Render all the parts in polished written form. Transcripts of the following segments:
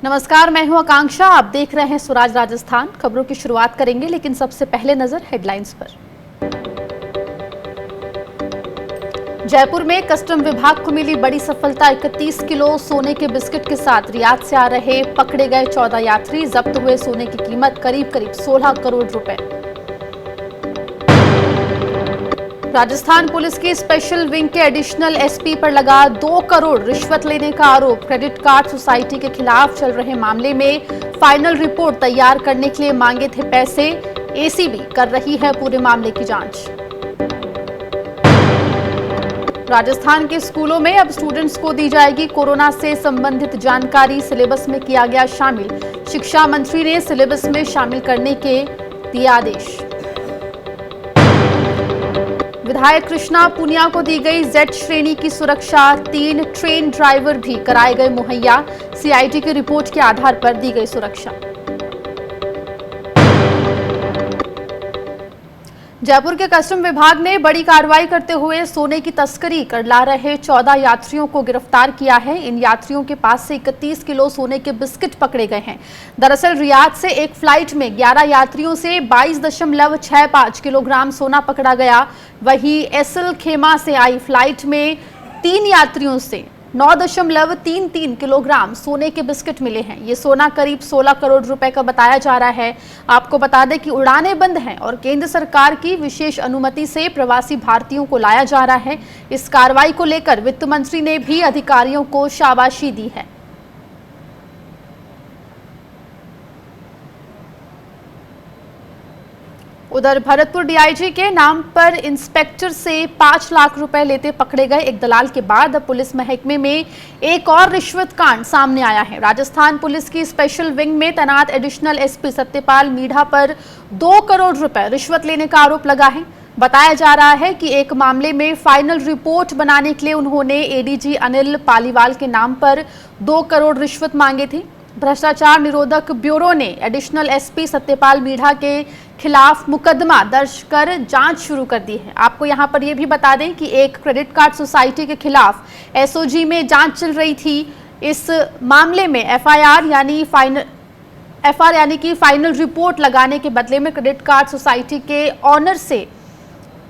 नमस्कार, मैं हूं आकांक्षा। आप देख रहे हैं स्वराज राजस्थान। खबरों की शुरुआत करेंगे, लेकिन सबसे पहले नजर हेडलाइंस पर। जयपुर में कस्टम विभाग को मिली बड़ी सफलता। 31 किलो सोने के बिस्किट के साथ रियाद से आ रहे पकड़े गए 14 यात्री। जब्त हुए सोने की कीमत करीब 16 करोड़ रुपए। राजस्थान पुलिस की स्पेशल विंग के एडिशनल एसपी पर लगा 2 करोड़ रिश्वत लेने का आरोप। क्रेडिट कार्ड सोसाइटी के खिलाफ चल रहे मामले में फाइनल रिपोर्ट तैयार करने के लिए मांगे थे पैसे। एसीबी कर रही है पूरे मामले की जांच। राजस्थान के स्कूलों में अब स्टूडेंट्स को दी जाएगी कोरोना से संबंधित जानकारी। सिलेबस में किया गया शामिल। शिक्षा मंत्री ने सिलेबस में शामिल करने के दिए आदेश। विधायक कृष्णा पुनिया को दी गई जेड श्रेणी की सुरक्षा। 3 ट्रेन ड्राइवर भी कराए गए मुहैया। सीआईडी की रिपोर्ट के आधार पर दी गई सुरक्षा। जयपुर के कस्टम विभाग ने बड़ी कार्रवाई करते हुए सोने की तस्करी कर ला रहे 14 यात्रियों को गिरफ्तार किया है। इन यात्रियों के पास से 31 किलो सोने के बिस्किट पकड़े गए हैं। दरअसल रियाद से एक फ्लाइट में 11 यात्रियों से 22.65 किलोग्राम सोना पकड़ा गया। वहीं एसएल खेमा से आई फ्लाइट में 3 यात्रियों से 9.33 किलोग्राम सोने के बिस्किट मिले हैं। ये सोना करीब 16 करोड़ रुपए का बताया जा रहा है। आपको बता दें कि उड़ानें बंद हैं और केंद्र सरकार की विशेष अनुमति से प्रवासी भारतीयों को लाया जा रहा है। इस कार्रवाई को लेकर वित्त मंत्री ने भी अधिकारियों को शाबाशी दी है। उधर भरतपुर डीआईजी के नाम पर इंस्पेक्टर से 5 लाख रुपए लेते पकड़े गए एक दलाल के बाद अब पुलिस महकमे में एक और रिश्वत कांड सामने आया है। राजस्थान पुलिस की स्पेशल विंग में तैनात एडिशनल एसपी सत्यपाल मीणा पर 2 करोड़ रुपए रिश्वत लेने का आरोप लगा है। बताया जा रहा है कि एक मामले में फाइनल रिपोर्ट बनाने के लिए उन्होंने एडीजी अनिल पालीवाल के नाम पर 2 करोड़ रिश्वत मांगे थे। भ्रष्टाचार निरोधक ब्यूरो ने एडिशनल एसपी सत्यपाल मीणा के खिलाफ मुकदमा दर्ज कर जांच शुरू कर दी है। आपको यहां पर यह भी बता दें कि एक क्रेडिट कार्ड सोसाइटी के खिलाफ एसओजी में जांच चल रही थी। इस मामले में एफआईआर यानी कि फाइनल रिपोर्ट लगाने के बदले में क्रेडिट कार्ड सोसाइटी के ऑनर से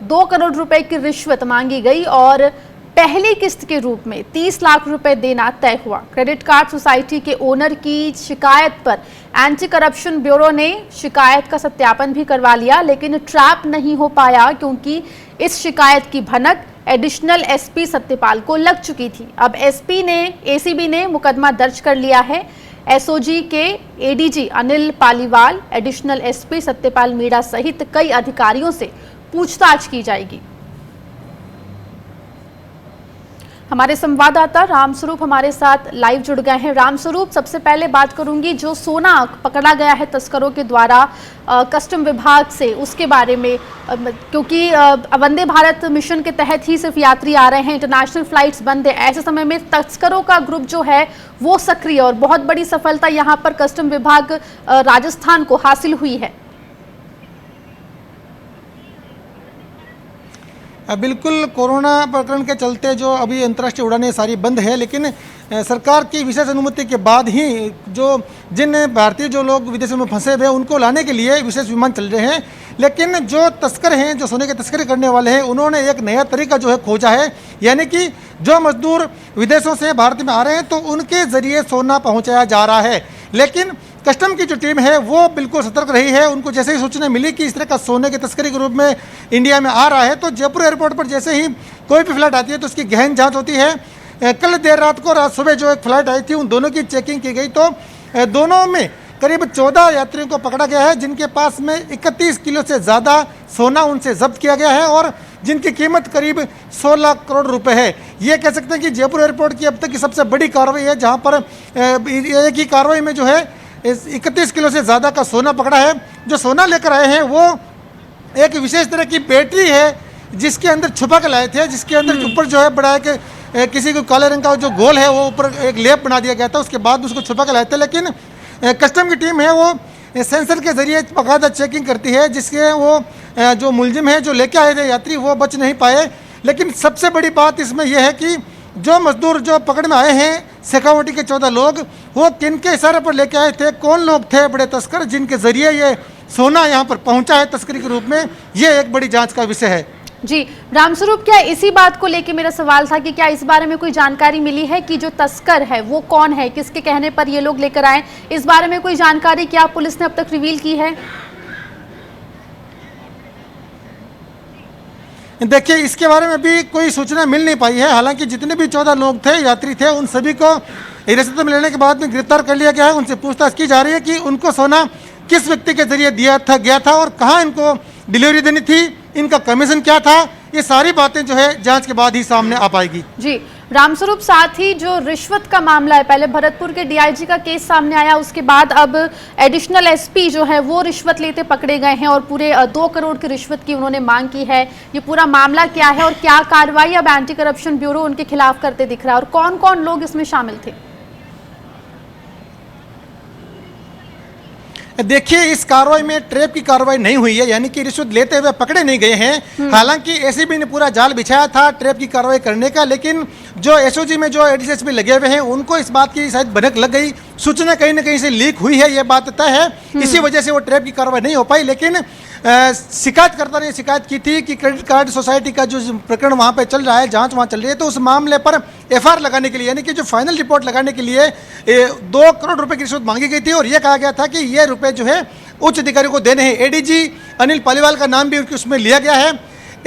2 करोड़ रुपए की रिश्वत मांगी गई और पहली किस्त के रूप में 30 लाख रुपए देना तय हुआ। क्रेडिट कार्ड सोसाइटी के ओनर की शिकायत पर एंटी करप्शन ब्यूरो ने शिकायत का सत्यापन भी करवा लिया, लेकिन ट्रैप नहीं हो पाया क्योंकि इस शिकायत की भनक एडिशनल एसपी सत्यपाल को लग चुकी थी। अब एसीबी ने मुकदमा दर्ज कर लिया है। एसओजी के ADG Anil Paliwal, additional SP Satyapal Meena सहित कई अधिकारियों से पूछताछ की जाएगी। हमारे संवाददाता रामस्वरूप हमारे साथ लाइव जुड़ गए हैं। रामस्वरूप, सबसे पहले बात करूंगी, जो सोना पकड़ा गया है तस्करों के द्वारा कस्टम विभाग से, उसके बारे में, क्योंकि वंदे भारत मिशन के तहत ही सिर्फ यात्री आ रहे हैं, इंटरनेशनल फ्लाइट्स बंद है। ऐसे समय में तस्करों का ग्रुप जो है वो सक्रिय, और बहुत बड़ी सफलता यहाँ पर कस्टम विभाग राजस्थान को हासिल हुई है। बिल्कुल, कोरोना प्रकरण के चलते जो अभी अंतर्राष्ट्रीय उड़ानें सारी बंद है, लेकिन सरकार की विशेष अनुमति के बाद ही जिन भारतीय जो लोग विदेशों में फंसे हुए हैं उनको लाने के लिए विशेष विमान चल रहे हैं। लेकिन जो तस्कर हैं, जो सोने की तस्करी करने वाले हैं, उन्होंने एक नया तरीका जो है खोजा है। यानी कि जो मजदूर विदेशों से भारत में आ रहे हैं तो उनके जरिए सोना पहुँचाया जा रहा है। लेकिन कस्टम की जो टीम है वो बिल्कुल सतर्क रही है। उनको जैसे ही सूचना मिली कि इस तरह का सोने की तस्करी के रूप में इंडिया में आ रहा है, तो जयपुर एयरपोर्ट पर जैसे ही कोई भी फ्लाइट आती है तो उसकी गहन जांच होती है। कल देर रात को, रात सुबह जो एक फ्लाइट आई थी, उन दोनों की चेकिंग की गई तो दोनों में करीब 14 यात्रियों को पकड़ा गया है, जिनके पास में 31 किलो से ज़्यादा सोना उनसे जब्त किया गया है और जिनकी कीमत करीब 16 करोड़ रुपए है। ये कह सकते हैं कि जयपुर एयरपोर्ट की अब तक की सबसे बड़ी कार्रवाई है, जहाँ पर एक ही कार्रवाई में जो है 31 किलो से ज़्यादा का सोना पकड़ा है। जो सोना लेकर आए हैं वो एक विशेष तरह की बैटरी है जिसके अंदर छुपा के लाए थे, जिसके अंदर ऊपर जो है बड़ा है किसी को काले रंग का जो गोल है वो ऊपर एक लेप बना दिया गया था, उसके बाद उसको छुपा के लाए थे। लेकिन कस्टम की टीम है वो सेंसर के जरिए बाकायदा चेकिंग करती है, जिसके वो जो मुलजिम है जो लेके आए थे यात्री वो बच नहीं पाए। लेकिन सबसे बड़ी बात इसमें यह है कि जो मजदूर जो पकड़ में आए हैं शेखावटी के 14 लोग, वो किन के इशारे पर लेके आए थे, कौन लोग थे बड़े तस्कर जिनके जरिए ये सोना यहाँ पर पहुंचा है तस्करी के रूप में, ये एक बड़ी जांच का विषय है। जी रामस्वरूप, क्या इसी बात को लेके मेरा सवाल था कि क्या इस बारे में कोई जानकारी मिली है कि जो तस्कर है वो कौन है, किसके कहने पर ये लोग लेकर आए? इस बारे में कोई जानकारी क्या पुलिस ने अब तक रिवील की है? देखिए, इसके बारे में भी कोई सूचना मिल नहीं पाई है। हालांकि जितने भी 14 लोग थे, यात्री थे, उन सभी को हिरासत में लेने के बाद में गिरफ्तार कर लिया गया है। उनसे पूछताछ की जा रही है कि उनको सोना किस व्यक्ति के जरिए गया था और कहाँ इनको डिलीवरी देनी थी, इनका कमीशन क्या था। ये सारी बातें जो है जांच के बाद ही सामने आ पाएगी। जी रामस्वरूप, साथ ही जो रिश्वत का मामला है, पहले भरतपुर के डीआईजी का केस सामने आया, उसके बाद अब एडिशनल एसपी जो है वो रिश्वत लेते पकड़े गए हैं और पूरे 2 करोड़ की रिश्वत की उन्होंने मांग की है। ये पूरा मामला क्या है और क्या कार्रवाई अब एंटी करप्शन ब्यूरो उनके खिलाफ करते दिख रहा है, और कौन कौन लोग इसमें शामिल थे? देखिए, इस कार्रवाई में ट्रैप की कार्रवाई नहीं हुई है, यानी कि रिश्वत लेते हुए पकड़े नहीं गए हैं। हालांकि एसीबी ने पूरा जाल बिछाया था ट्रैप की कार्रवाई करने का, लेकिन जो एसओजी में जो एडीएसपी लगे हुए हैं उनको इस बात की शायद भनक लग गई, सूचना कहीं ना कहीं से लीक हुई है, ये बात तय है। इसी वजह से वो ट्रैप की कार्रवाई नहीं हो पाई। लेकिन शिकायतकर्ता ने शिकायत की थी कि क्रेडिट कार्ड सोसाइटी का जो प्रकरण वहाँ पे चल रहा है, जांच वहाँ चल रही है, तो उस मामले पर एफआईआर लगाने के लिए, यानी कि जो फाइनल रिपोर्ट लगाने के लिए 2 करोड़ रुपए की रिश्वत मांगी गई थी और यह कहा गया था कि ये रुपए जो है उच्च अधिकारियों को देने हैं। एडीजी अनिल पालीवाल का नाम भी उसमें लिया गया है।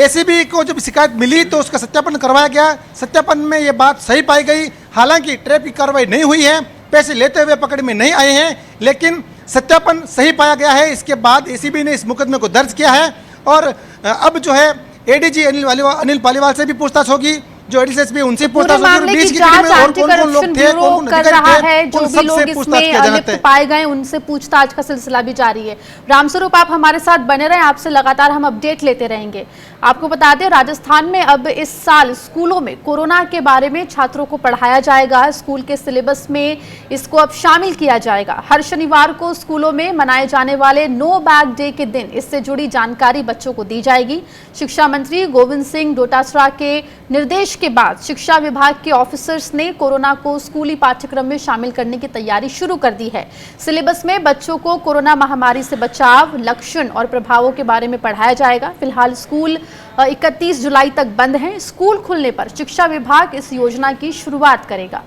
एसीबी को जब शिकायत मिली तो उसका सत्यापन करवाया गया, सत्यापन में ये बात सही पाई गई। हालांकि ट्रैप की कार्रवाई नहीं हुई है, पैसे लेते हुए पकड़ में नहीं आए हैं, लेकिन सत्यापन सही पाया गया है। इसके बाद एसीबी ने इस मुकदमे को दर्ज किया है और अब जो है एडीजी अनिल पालीवाल से भी पूछताछ होगी, जो एडीएसपी उनसे पूछताछ होगी, बीच की कड़ी में और कौन-कौन लोग थे, कौन-कौन कर रहा है, अधिकारी थे, जो उन भी सब लोग से पूछताछ किया इसमें जाता लिप्त है। पाए गए उनसे पूछताछ का सिलसिला भी जारी है। रामस्वरूप, आप हमारे साथ बने रहें, आपसे लगातार हम अपडेट लेते रहेंगे। आपको बता दें, राजस्थान में अब इस साल स्कूलों में कोरोना के बारे में छात्रों को पढ़ाया जाएगा। स्कूल के सिलेबस में इसको अब शामिल किया जाएगा। हर शनिवार को स्कूलों में मनाए जाने वाले नो बैग डे के दिन इससे जुड़ी जानकारी बच्चों को दी जाएगी। शिक्षा मंत्री गोविंद सिंह डोटासरा के निर्देश के बाद शिक्षा विभाग के ऑफिसर्स ने कोरोना को स्कूली पाठ्यक्रम में शामिल करने की तैयारी शुरू कर दी है। सिलेबस में बच्चों को कोरोना महामारी से बचाव, लक्षण और प्रभावों के बारे में पढ़ाया जाएगा। फिलहाल स्कूल 31 जुलाई तक बंद हैं। स्कूल खुलने पर शिक्षा विभाग इस योजना की शुरुआत करेगा।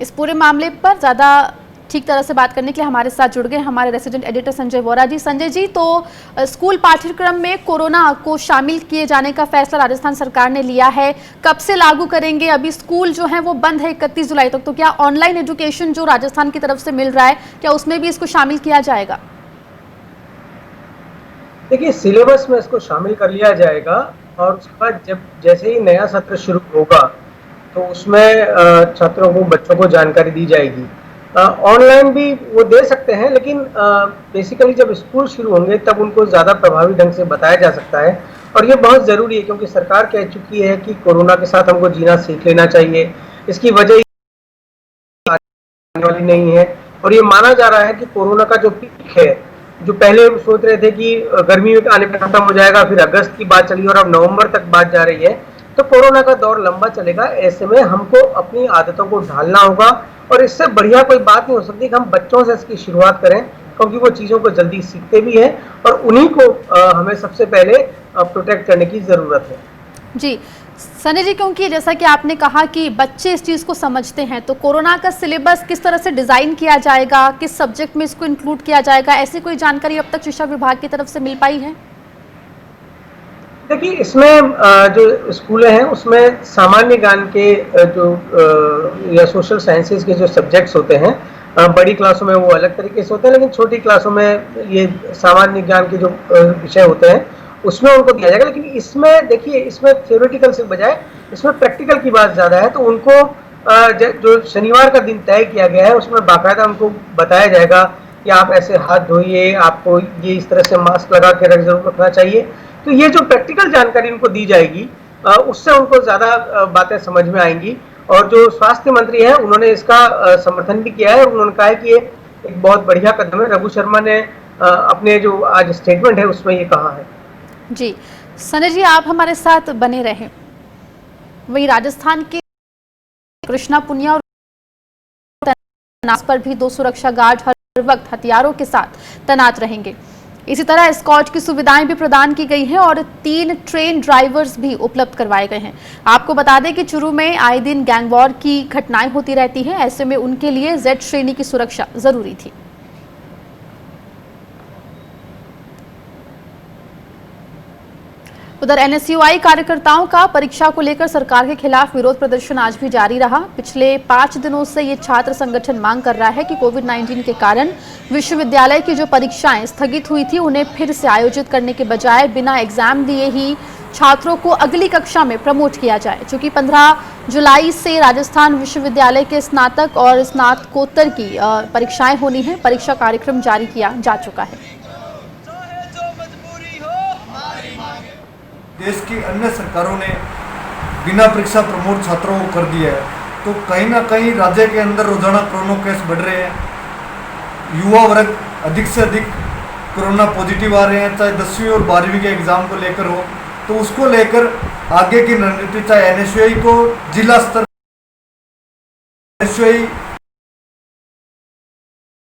इस पूरे मामले पर ज्यादा ठीक तरह से बात करने के लिए हमारे साथ जुड़ गए हमारे रेसिडेंट एडिटर संजय वोरा जी। संजय जी, तो स्कूल पाठ्यक्रम में कोरोना को शामिल किए जाने का फैसला राजस्थान सरकार ने लिया है, कब से लागू करेंगे? अभी स्कूल जो है वो बंद है 31 जुलाई तक, तो क्या ऑनलाइन एजुकेशन जो राजस्थान की तरफ से मिल रहा है, क्या उसमें भी इसको शामिल किया जाएगा? देखिए, सिलेबस में इसको शामिल कर लिया जाएगा और उसके बाद जब जैसे ही नया सत्र शुरू होगा तो उसमें छात्रों को, बच्चों को जानकारी दी जाएगी। ऑनलाइन भी वो दे सकते हैं, लेकिन बेसिकली जब स्कूल शुरू होंगे तब उनको ज़्यादा प्रभावी ढंग से बताया जा सकता है और ये बहुत ज़रूरी है, क्योंकि सरकार कह चुकी है कि कोरोना के साथ हमको जीना सीख लेना चाहिए। इसकी वजह आने वाली नहीं है और ये माना जा रहा है कि कोरोना का जो पीक है, जो पहले सोच रहे थे कि गर्मी में आने पर खत्म हो जाएगा, फिर अगस्त की बात चली और अब नवंबर तक बात जा रही है, तो कोरोना का दौर लंबा चलेगा। ऐसे में हमको अपनी आदतों को ढालना होगा और इससे बढ़िया कोई बात नहीं हो सकती कि हम बच्चों से इसकी शुरुआत करें, क्योंकि वो चीज़ों को जल्दी सीखते भी हैं और उन्हीं को हमें सबसे पहले प्रोटेक्ट करने की ज़रूरत है। जी संजय जी, क्योंकि जैसा कि आपने कहा कि बच्चे इस चीज़ को समझते हैं, तो कोरोना का सिलेबस किस तरह से डिज़ाइन किया जाएगा, किस सब्जेक्ट में इसको इंक्लूड किया जाएगा, ऐसी कोई जानकारी अब तक शिक्षा विभाग की तरफ से मिल पाई है? देखिए, इसमें जो स्कूलें हैं उसमें सामान्य ज्ञान के जो या सोशल साइंसेज के जो सब्जेक्ट्स होते हैं, बड़ी क्लासों में वो अलग तरीके से होते हैं, लेकिन छोटी क्लासों में ये सामान्य ज्ञान के जो विषय होते हैं उसमें उनको दिया जाएगा। लेकिन इसमें देखिए, इसमें थ्योरेटिकल से बजाय इसमें प्रैक्टिकल की बात ज़्यादा है, तो उनको जो शनिवार का दिन तय किया गया है उसमें बाकायदा उनको बताया जाएगा कि आप ऐसे हाथ धोइए, आपको ये इस तरह से मास्क लगा के जरूर रखना चाहिए। तो ये जो प्रैक्टिकल जानकारी उनको दी जाएगी उससे उनको ज़्यादा बातें समझ में आएंगी। और जो स्वास्थ्य मंत्री हैं उन्होंने इसका समर्थन भी किया है, उन्होंने कहा है कि ये एक बहुत बढ़िया कदम है। रघु शर्मा ने अपने जो आज स्टेटमेंट है उसमें ये कहा है। जी संजय जी, आप हमारे साथ बने रहें। वही राजस्थान के कृष्णा पुनिया और पर भी 2 सुरक्षा गार्ड हर वक्त हथियारों के साथ तैनात रहेंगे। इसी तरह एस्कॉर्ट की सुविधाएं भी प्रदान की गई हैं और 3 ट्रेन ड्राइवर्स भी उपलब्ध करवाए गए हैं। आपको बता दें कि चुरू में आए दिन गैंगवॉर की घटनाएं होती रहती हैं, ऐसे में उनके लिए Z श्रेणी की सुरक्षा जरूरी थी। उधर NSUI कार्यकर्ताओं का परीक्षा को लेकर सरकार के खिलाफ विरोध प्रदर्शन आज भी जारी रहा। पिछले 5 दिनों से ये छात्र संगठन मांग कर रहा है कि कोविड-19 के कारण विश्वविद्यालय की जो परीक्षाएं स्थगित हुई थी उन्हें फिर से आयोजित करने के बजाय बिना एग्जाम दिए ही छात्रों को अगली कक्षा में प्रमोट किया जाए। चूंकि 15 जुलाई से राजस्थान विश्वविद्यालय के स्नातक और स्नातकोत्तर की परीक्षाएं होनी है। परीक्षा कार्यक्रम जारी किया जा चुका है। देश की अन्य सरकारों ने बिना परीक्षा प्रमोट छात्रों को कर दिया है, तो कहीं ना कहीं राज्य के अंदर रोजाना कोरोना केस बढ़ रहे हैं। युवा वर्ग अधिक से अधिक कोरोना पॉजिटिव आ रहे हैं, चाहे 10वीं और 12वीं के एग्जाम को लेकर हो, तो उसको लेकर आगे की रणनीति चाहे NSUI को जिला स्तर NSUI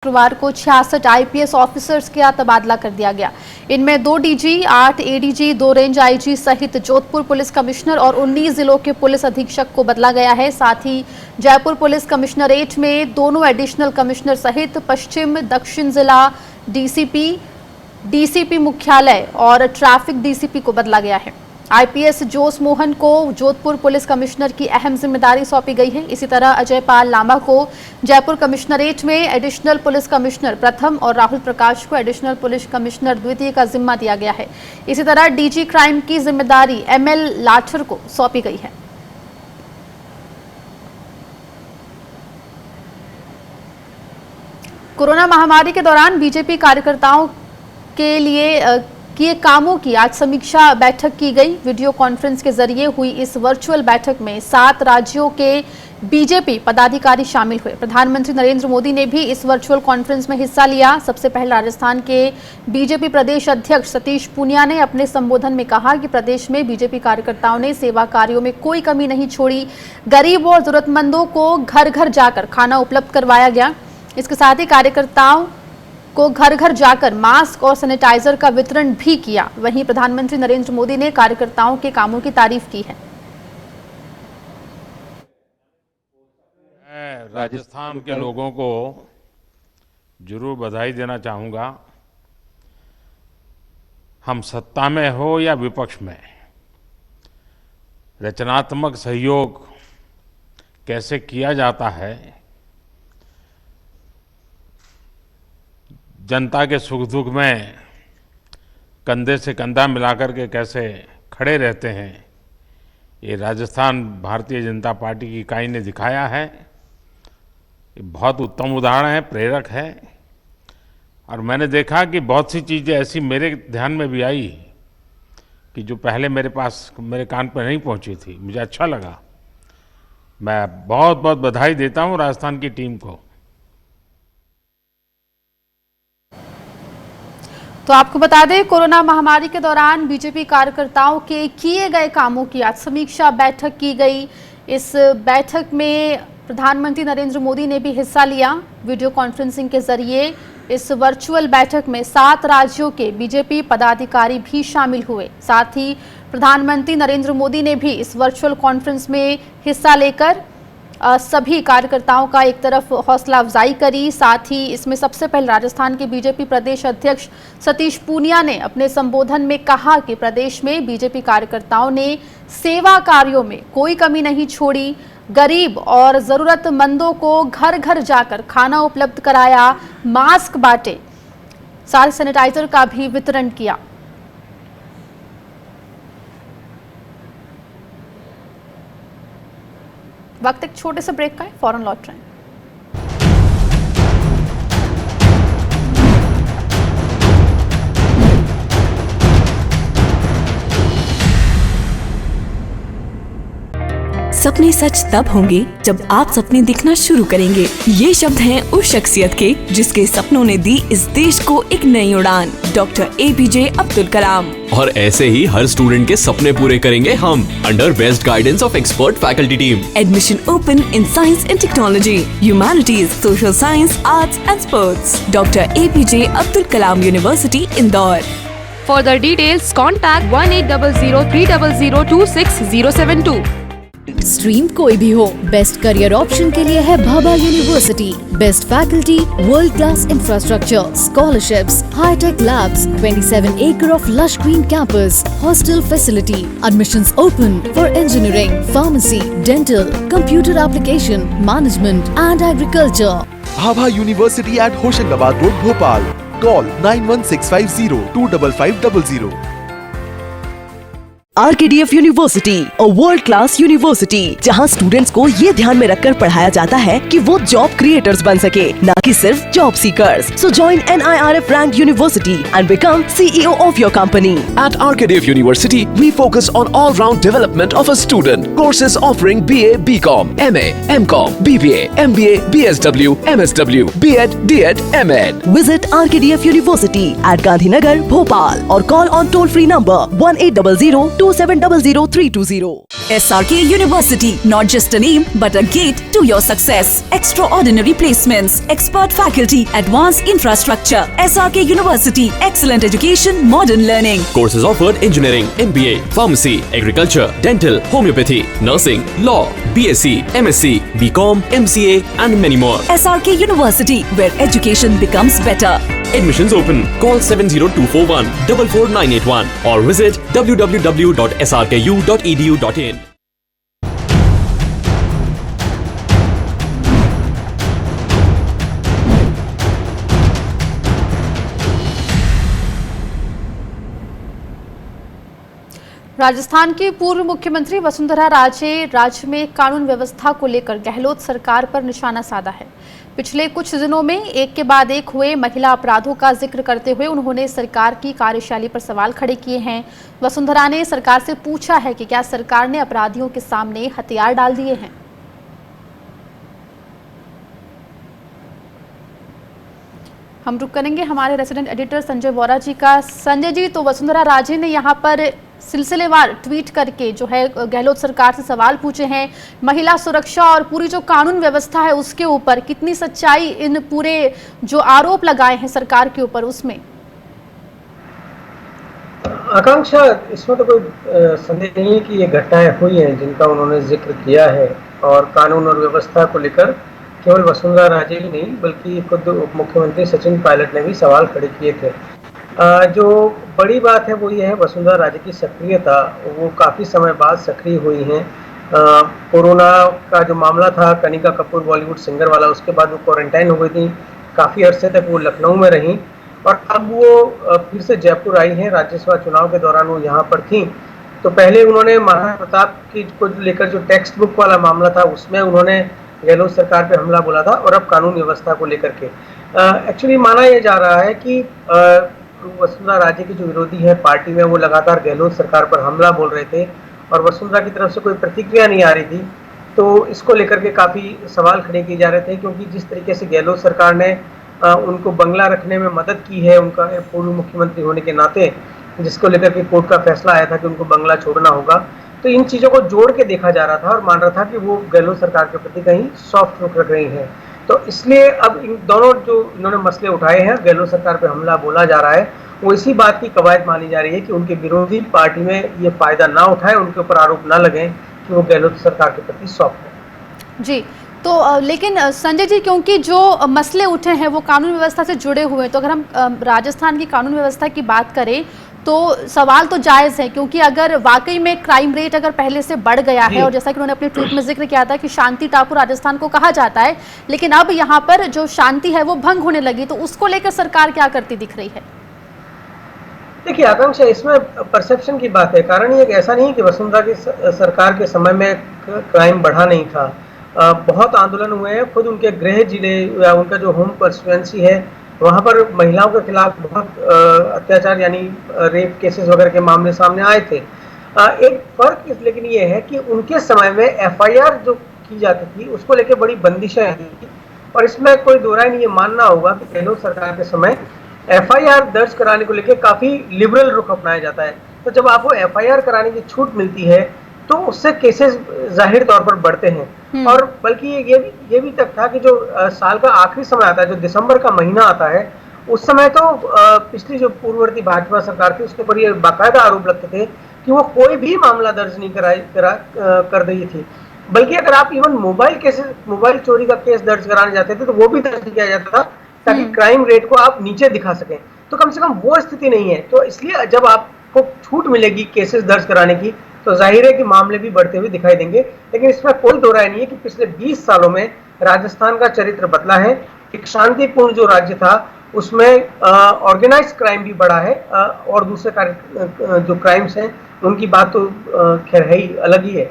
शुक्रवार को 66 IPS ऑफिसर्स का तबादला कर दिया गया। इनमें 2 DG, 8 ADG, 2 रेंज IG सहित जोधपुर पुलिस कमिश्नर और 19 जिलों के पुलिस अधीक्षक को बदला गया है। साथ ही जयपुर पुलिस कमिश्नरेट में दोनों एडिशनल कमिश्नर सहित पश्चिम दक्षिण जिला DCP मुख्यालय और ट्रैफिक DCP को बदला गया है। IPS जोस मोहन को जोधपुर पुलिस कमिश्नर की अहम जिम्मेदारी सौंपी गई है। इसी तरह अजय पाल लांबा को जयपुर कमिश्नरेट में एडिशनल पुलिस कमिश्नर प्रथम और राहुल प्रकाश को एडिशनल पुलिस कमिश्नर द्वितीय का जिम्मा दिया गया है। इसी तरह DG क्राइम की जिम्मेदारी ML लाठर को सौंपी गई है। कोरोना महामारी के दौरान बीजेपी कार्यकर्ताओं के लिए किए कामों की आज समीक्षा बैठक की गई। वीडियो कॉन्फ्रेंस के जरिए हुई इस वर्चुअल बैठक में 7 राज्यों के बीजेपी पदाधिकारी शामिल हुए। प्रधानमंत्री नरेंद्र मोदी ने भी इस वर्चुअल कॉन्फ्रेंस में हिस्सा लिया। सबसे पहले राजस्थान के बीजेपी प्रदेश अध्यक्ष सतीश पूनिया ने अपने संबोधन में कहा कि प्रदेश में बीजेपी कार्यकर्ताओं ने सेवा कार्यों में कोई कमी नहीं छोड़ी। गरीब और जरूरतमंदों को घर घर जाकर खाना उपलब्ध करवाया गया। इसके साथ ही कार्यकर्ताओं को घर घर जाकर मास्क और सैनिटाइजर का वितरण भी किया। वहीं प्रधानमंत्री नरेंद्र मोदी ने कार्यकर्ताओं के कामों की तारीफ की है। मैं राजस्थान के लोगों को जरूर बधाई देना चाहूँगा। हम सत्ता में हो या विपक्ष में, रचनात्मक सहयोग कैसे किया जाता है, जनता के सुख दुख में कंधे से कंधा मिलाकर के कैसे खड़े रहते हैं, ये राजस्थान भारतीय जनता पार्टी की इकाई ने दिखाया है। ये बहुत उत्तम उदाहरण है, प्रेरक है। और मैंने देखा कि बहुत सी चीज़ें ऐसी मेरे ध्यान में भी आई कि जो पहले मेरे कान पर नहीं पहुंची थी। मुझे अच्छा लगा। मैं बहुत बहुत बधाई देता हूं राजस्थान की टीम को। तो आपको बता दें, कोरोना महामारी के दौरान बीजेपी कार्यकर्ताओं के किए गए कामों की आज समीक्षा बैठक की गई। इस बैठक में प्रधानमंत्री नरेंद्र मोदी ने भी हिस्सा लिया। वीडियो कॉन्फ्रेंसिंग के जरिए इस वर्चुअल बैठक में 7 राज्यों के बीजेपी पदाधिकारी भी शामिल हुए। साथ ही प्रधानमंत्री नरेंद्र मोदी ने भी इस वर्चुअल कॉन्फ्रेंस में हिस्सा लेकर सभी कार्यकर्ताओं का एक तरफ हौसला अफजाई करी। साथ ही इसमें सबसे पहले राजस्थान के बीजेपी प्रदेश अध्यक्ष सतीश पूनिया ने अपने संबोधन में कहा कि प्रदेश में बीजेपी कार्यकर्ताओं ने सेवा कार्यों में कोई कमी नहीं छोड़ी। गरीब और जरूरतमंदों को घर घर जाकर खाना उपलब्ध कराया, मास्क बांटे, साथ सैनिटाइजर का भी वितरण किया। वक्त एक छोटे से ब्रेक का है, फौरन लौट रहे हैं। सपने सच तब होंगे जब आप सपने दिखना शुरू करेंगे। ये शब्द हैं उस शख्सियत के जिसके सपनों ने दी इस देश को एक नई उड़ान, डॉक्टर APJ अब्दुल कलाम। और ऐसे ही हर स्टूडेंट के सपने पूरे करेंगे हम, under best guidance of expert faculty team. Admission open in Science and Technology, Humanities, Social Science, Arts and Sports. Dr. APJ Abdul Kalam University, Indore. Further details, contact 180030026072. Stream कोई भी हो, बेस्ट करियर ऑप्शन के लिए है Bhabha University. Best faculty, world class infrastructure, scholarships, high tech labs, 27 acre of lush green campus, hostel facility. Admissions open for engineering, pharmacy, dental, computer application, management and agriculture. Bhabha university at Hoshangabad road, Bhopal. Call 9165025500। RKDF university, a world class university, जहां students को ये ध्यान में रखकर पढ़ाया जाता है कि वो जॉब क्रिएटर्स बन सके, न कि सिर्फ job seekers. So join NIRF ranked university and become CEO of your company. At RKDF University, we focus on all-round development of a student. Courses offering BA, BCom, MA, MCom, BBA, MBA, BSW, MSW, BEd, DEd, MEd. Visit RKDF University at Gandhinagar, Bhopal, or call on toll-free number 1800-2700-320. SRK University, not just a name, but a gate to your success. Extraordinary placements, expert faculty, advanced infrastructure. SRK University, excellent education, modern learning. Courses offered: engineering, MBA, pharmacy, agriculture, dental, homeopathy, nursing, law, BSc, MSc, BCom, MCA, and many more. SRK University, where education becomes better. Admissions open. Call 70241 44981 or visit www.srku.edu.in. Rajasthan की पूर्व मुख्यमंत्री वसुंधरा राजे राज्य में कानून व्यवस्था को लेकर गहलोत सरकार पर निशाना साधा है। पिछले कुछ दिनों में एक के बाद एक हुए महिला अपराधों का जिक्र करते हुए उन्होंने सरकार की कार्यशैली पर सवाल खड़े किए हैं। वसुंधरा ने सरकार से पूछा है कि क्या सरकार ने अपराधियों के सामने हथियार डाल दिए हैं। हम रुक करेंगे हमारे रेसिडेंट एडिटर संजय वोरा जी का। संजय जी, तो वसुंधरा राजे ने यहाँ पर सिलसिलेवार ट्वीट करके जो है गहलोत सरकार से सवाल पूछे हैं महिला सुरक्षा और पूरी जो कानून व्यवस्था है उसके ऊपर। कितनी सच्चाई इन पूरे जो आरोप लगाए हैं सरकार के ऊपर उसमें? आकांक्षा, इसमें तो कोई संदेह नहीं है कि ये घटनाएं हुई हैं जिनका उन्होंने जिक्र किया है, और कानून और व्यवस्था को लेकर केवल वसुंधरा राजे ही नहीं बल्कि खुद उप मुख्यमंत्री सचिन पायलट ने भी सवाल खड़े किए थे। जो बड़ी बात है वो ये है वसुंधरा राजे की सक्रियता, वो काफ़ी समय बाद सक्रिय हुई हैं। कोरोना का जो मामला था कनिका कपूर बॉलीवुड सिंगर वाला, उसके बाद वो क्वारंटाइन हो गई थी, काफ़ी अरसे तक वो लखनऊ में रहीं और अब वो फिर से जयपुर आई हैं। राज्यसभा चुनाव के दौरान वो यहाँ पर थी, तो पहले उन्होंने महाराणा प्रताप की को लेकर जो टेक्स्ट बुक वाला मामला था उसमें उन्होंने गहलोत सरकार पे हमला बोला था, और अब कानून व्यवस्था को लेकर के एक्चुअली माना यह जा रहा है कि वसुंधरा राजे के जो विरोधी है पार्टी में वो लगातार गहलोत सरकार पर हमला बोल रहे थे और वसुंधरा की तरफ से कोई प्रतिक्रिया नहीं आ रही थी। तो इसको लेकर के काफ़ी सवाल खड़े किए जा रहे थे, क्योंकि जिस तरीके से गहलोत सरकार ने उनको बंगला रखने में मदद की है, उनका पूर्व मुख्यमंत्री होने के नाते, जिसको लेकर के कोर्ट का फैसला आया था कि उनको बंगला छोड़ना होगा, तो इन चीज़ों को जोड़ के देखा जा रहा था और मान रहा था कि वो गहलोत सरकार के प्रति कहीं सॉफ्ट रुख रख रही हैं। तो इसलिए अब इन दोनों जो इन्होंने मसले उठाए हैं, गहलोत सरकार पे हमला बोला जा रहा है, वो इसी बात की कवायद मानी जा रही है कि उनके विरोधी पार्टी में ये फायदा ना उठाए, उनके ऊपर आरोप ना लगे कि वो गहलोत सरकार के प्रति सॉफ्ट है। जी, तो लेकिन संजय जी, क्योंकि जो मसले उठे हैं वो कानून व्यवस्था से जुड़े हुए हैं, तो अगर हम राजस्थान की कानून व्यवस्था की बात करें तो सवाल तो जायज़ है, क्योंकि अगर वाकई में क्राइम रेट अगर पहले से बढ़ गया है, और जैसा कि उन्होंने अपने ट्वीट में जिक्र किया था कि शांति टापू राजस्थान को कहा जाता है, लेकिन अब यहाँ पर जो शांति है वो भंग होने लगी, तो उसको लेकर सरकार क्या करती दिख रही है? देखिए आकांक्षा, इसमें परसेप्शन की बात है। कारण ये ऐसा नहीं कि वसुंधरा की सरकार के समय में क्राइम बढ़ा नहीं था, बहुत आंदोलन हुए हैं। खुद उनके गृह जिले या उनका जो होम कॉन्स्टिट्यूएंसी है वहाँ पर महिलाओं के खिलाफ बहुत अत्याचार यानी रेप केसेस वगैरह के मामले सामने आए थे। एक फर्क लेकिन ये है कि उनके समय में एफआईआर जो की जाती थी उसको लेके बड़ी बंदिशें थी, और इसमें कोई दो राय नहीं, ये मानना होगा कि गहलोत सरकार के समय एफआईआर दर्ज कराने को लेके काफी लिबरल रुख अपनाया जाता है। तो जब आपको एफआईआर कराने की छूट मिलती है तो उससे केसेस जाहिर तौर पर बढ़ते हैं। और बल्कि ये भी तक था कि जो साल का आखिरी समय आता है, जो दिसंबर का महीना आता है, उस समय तो पिछली जो पूर्ववर्ती भाजपा सरकार थी उसके ऊपर ये बाकायदा आरोप लगते थे कि वो कोई भी मामला दर्ज नहीं कर रही थी। बल्कि अगर आप इवन मोबाइल चोरी का केस दर्ज कराने जाते थे तो वो भी दर्ज किया जाता था ताकि क्राइम रेट को आप नीचे दिखा सकें। तो कम से कम वो स्थिति नहीं है। तो इसलिए जब आपको छूट मिलेगी केसेस दर्ज कराने की तो जाहिर है कि मामले भी बढ़ते हुए दिखाई देंगे। लेकिन इसमें कोई दो राय नहीं है कि पिछले 20 सालों में राजस्थान का चरित्र बदला है। एक शांतिपूर्ण जो राज्य था उसमें ऑर्गेनाइज क्राइम भी बढ़ा है, और दूसरे जो क्राइम्स हैं उनकी बात तो खैर है ही, अलग ही है।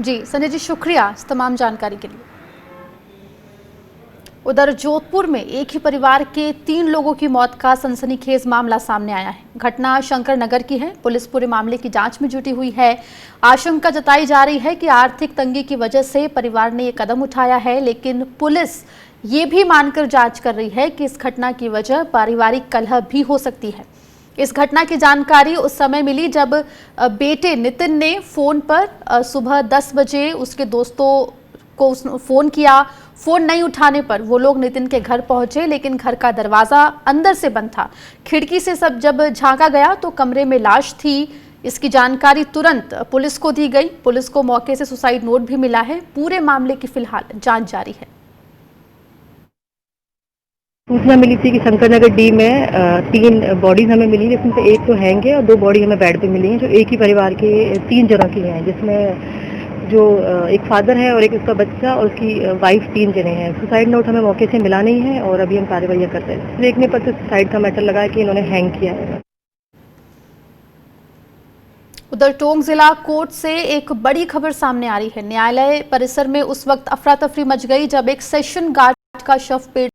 जी संजय जी, शुक्रिया इस तमाम जानकारी के लिए। उधर जोधपुर में एक ही परिवार के 3 लोगों की मौत का सनसनीखेज मामला सामने आया है। घटना शंकर नगर की है। पुलिस पूरे मामले की जांच में जुटी हुई है। आशंका जताई जा रही है कि आर्थिक तंगी की वजह से परिवार ने ये कदम उठाया है, लेकिन पुलिस ये भी मानकर जांच कर रही है कि इस घटना की वजह पारिवारिक कलह भी हो सकती है। इस घटना की जानकारी उस समय मिली जब बेटे नितिन ने फोन पर सुबह 10 बजे उसके दोस्तों को फोन किया। फोन नहीं उठाने पर वो लोग नितिन के घर पहुंचे, लेकिन घर का दरवाजा अंदर से बंद था। खिड़की से जब झांका गया तो कमरे में लाश थी। इसकी जानकारी तुरंत पुलिस को दी गई। पुलिस को मौके से सुसाइड नोट भी मिला है। पूरे मामले की फिलहाल जांच जारी है। सूचना मिली थी कि शंकर नगर डी में 3 बॉडीज हमें मिली, जिसमें से एक तो हैंग है और 2 बॉडी हमें बेड पे मिली हैं, जो एक ही परिवार के 3 जगह की हैं, जिसमें जो एक फादर है और एक उसका बच्चा और उसकी वाइफ 3 जने हैं। सुसाइड नोट हमें मौके से मिला नहीं है और अभी हम कार्रवाई करते हैं। देखने पर तो सुसाइड का मैटर लगा है कि इन्होंने हैंग किया है। उधर टोंक जिला कोर्ट से एक बड़ी खबर सामने आ रही है। न्यायालय परिसर में उस वक्त अफरा तफरी मच गई जब एक सेशन गार्ड का शव पेड़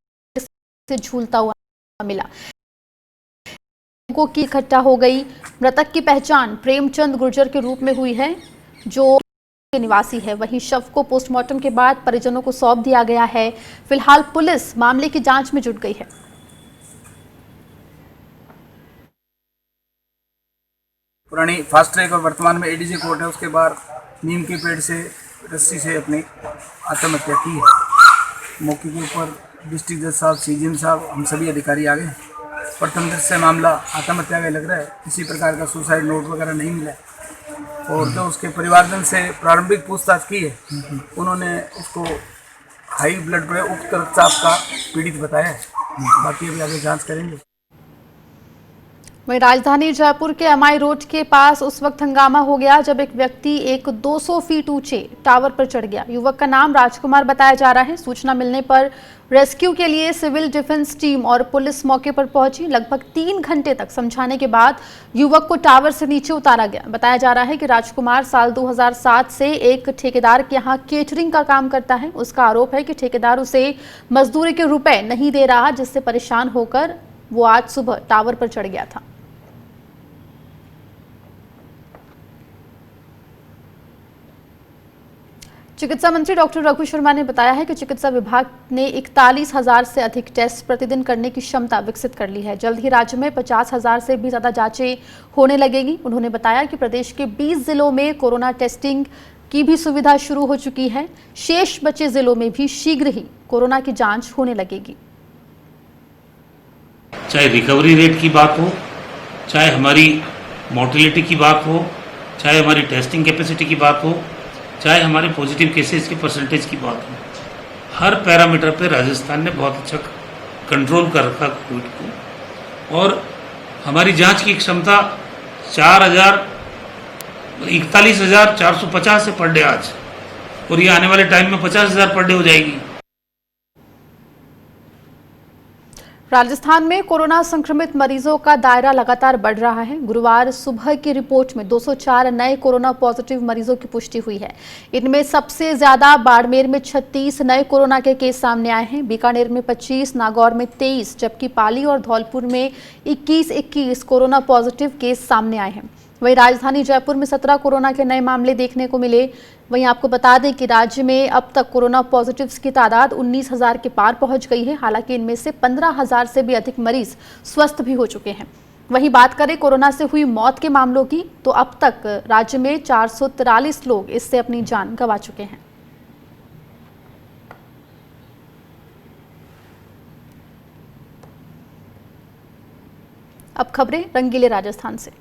से झूलता हुआ मिला। लोगों की इकट्ठा हो गई। मृतक की पहचान प्रेमचंद गुर्जर के रूप में हुई है, जो निवासी है। वहीं शव को पोस्टमार्टम के बाद परिजनों को सौंप दिया गया है। फिलहाल पुलिस मामले की जांच में जुट गई है। पुरानी फास्ट ट्रैक और वर्तमान में एडीजे कोर्ट है, उसके बाहर नीम के पेड़ से रस्सी से अपनी आत्महत्या की है। मौके के ऊपर डिस्ट्रिक्ट जज साहब, सीजीएम साहब, हम सभी अधिकारी आ गए। प्रथम दृष्टि से मामला आत्महत्या का लग रहा है। किसी प्रकार का सुसाइड नोट वगैरह नहीं मिला है। और जो उसके परिवारजन से प्रारंभिक पूछताछ की है, उन्होंने उसको हाई ब्लड प्रेशर, उच्च रक्तचाप का पीड़ित बताया है। बाकी अभी आगे जांच करेंगे। वहीं राजधानी जयपुर के एमआई रोड के पास उस वक्त हंगामा हो गया जब एक व्यक्ति एक 200 फीट ऊंचे टावर पर चढ़ गया। युवक का नाम राजकुमार बताया जा रहा है। सूचना मिलने पर रेस्क्यू के लिए सिविल डिफेंस टीम और पुलिस मौके पर पहुंची। लगभग 3 घंटे तक समझाने के बाद युवक को टावर से नीचे उतारा गया। बताया जा रहा है कि राजकुमार साल 2007 से एक ठेकेदार के यहाँ केटरिंग का काम करता है। उसका आरोप है कि ठेकेदार उसे मजदूरी के रुपए नहीं दे रहा, जिससे परेशान होकर वो आज सुबह टावर पर चढ़ गया था। चिकित्सा मंत्री डॉक्टर रघु शर्मा ने बताया है कि चिकित्सा विभाग ने 41,000 से अधिक टेस्ट प्रतिदिन करने की क्षमता विकसित कर ली है। जल्द ही राज्य में 50,000 से भी ज्यादा जांचें होने लगेगी। उन्होंने बताया कि प्रदेश के 20 जिलों में कोरोना टेस्टिंग की भी सुविधा शुरू हो चुकी है। शेष बचे जिलों में भी शीघ्र ही कोरोना की जांच होने लगेगी। चाहे रिकवरी रेट की बात हो, चाहे हमारी मोर्टेलिटी की बात हो, चाहे हमारी टेस्टिंग कैपेसिटी की बात हो, चाहे हमारे पॉजिटिव केसेस की परसेंटेज की बात हो, हर पैरामीटर पे राजस्थान ने बहुत अच्छा कंट्रोल कर रखा कोविड को। और हमारी जांच की क्षमता 41,450 है पर डे आज, और ये आने वाले टाइम में 50,000 पर डे हो जाएगी। राजस्थान में कोरोना संक्रमित मरीजों का दायरा लगातार बढ़ रहा है। गुरुवार सुबह की रिपोर्ट में 204 नए कोरोना पॉजिटिव मरीजों की पुष्टि हुई है। इनमें सबसे ज्यादा बाड़मेर में 36 नए कोरोना के केस सामने आए हैं। बीकानेर में 25, नागौर में 23, जबकि पाली और धौलपुर में 21 कोरोना पॉजिटिव केस सामने आए हैं। वहीं राजधानी जयपुर में 17 कोरोना के नए मामले देखने को मिले। वहीं आपको बता दें कि राज्य में अब तक कोरोना पॉजिटिव्स की तादाद 19,000 के पार पहुंच गई है। हालांकि इनमें से 15,000 से भी अधिक मरीज स्वस्थ भी हो चुके हैं। वहीं बात करें कोरोना से हुई मौत के मामलों की, तो अब तक राज्य में 443 लोग इससे अपनी जान गंवा चुके हैं। अब खबरें रंगीले राजस्थान से।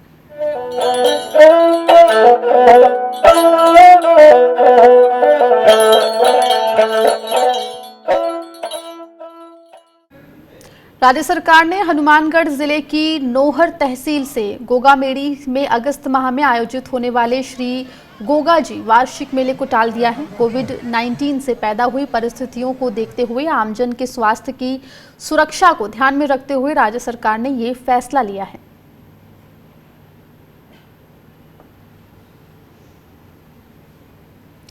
राज्य सरकार ने हनुमानगढ़ जिले की नोहर तहसील से गोगामेड़ी में अगस्त माह में आयोजित होने वाले श्री गोगा जी वार्षिक मेले को टाल दिया है। कोविड-19 से पैदा हुई परिस्थितियों को देखते हुए आमजन के स्वास्थ्य की सुरक्षा को ध्यान में रखते हुए राज्य सरकार ने ये फैसला लिया है।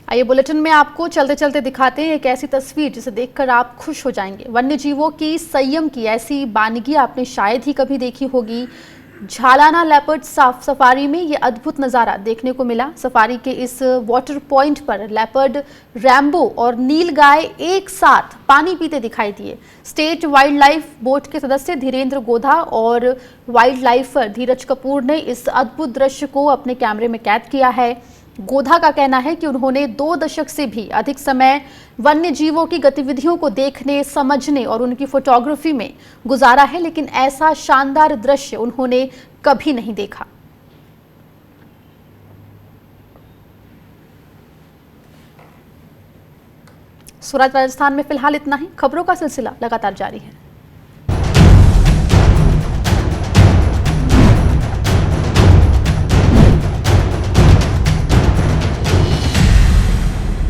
आइए बुलेटिन में आपको चलते चलते दिखाते हैं एक ऐसी तस्वीर जिसे देखकर आप खुश हो जाएंगे। वन्य जीवों की संयम की ऐसी बानगी आपने शायद ही कभी देखी होगी। झालाना लेपर्ड सफारी में ये अद्भुत नज़ारा देखने को मिला। सफारी के इस वाटर पॉइंट पर लेपर्ड, रैम्बो और नीलगाय एक साथ पानी पीते दिखाई दिए। स्टेट वाइल्ड लाइफ बोर्ड के सदस्य धीरेन्द्र गोधा और वाइल्ड लाइफर धीरज कपूर ने इस अद्भुत दृश्य को अपने कैमरे में कैद किया है। गोधा का कहना है कि उन्होंने 2 दशक से भी अधिक समय वन्य जीवों की गतिविधियों को देखने, समझने और उनकी फोटोग्राफी में गुजारा है, लेकिन ऐसा शानदार दृश्य उन्होंने कभी नहीं देखा। सूरत राजस्थान में फिलहाल इतना ही। खबरों का सिलसिला लगातार जारी है।